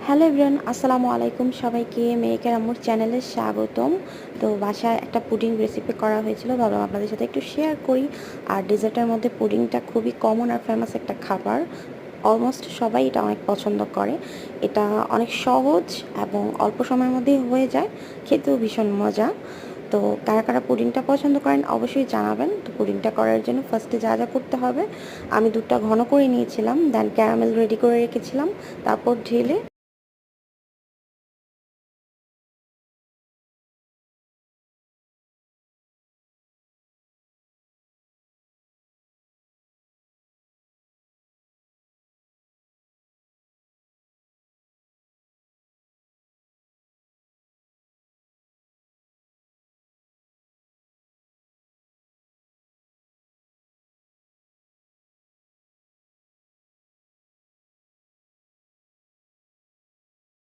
Hello everyone, আসসালামু আলাইকুম। সবাইকে মেয়েকের আম্মুর চ্যানেলে স্বাগতম। তো বাসায় একটা পুডিং রেসিপি করা হয়েছিল, ভাবলাম আপনাদের সাথে একটু শেয়ার করি। আর ডেজার্টের মধ্যে পুডিংটা খুবই কমন আর ফেমাস একটা খাবার। অলমোস্ট সবাই এটা অনেক পছন্দ করে। এটা অনেক সহজ এবং অল্প সময়ের মধ্যেই হয়ে যায়, খেতেও ভীষণ মজা। তো কারা কারা পুডিংটা পছন্দ করেন অবশ্যই জানাবেন। তো পুডিংটা করার জন্য ফার্স্টে যা যা করতে হবে, আমি দুধটা ঘন করে নিয়েছিলাম, দেন ক্যারামেল রেডি করে রেখেছিলাম, তারপর ঢেলে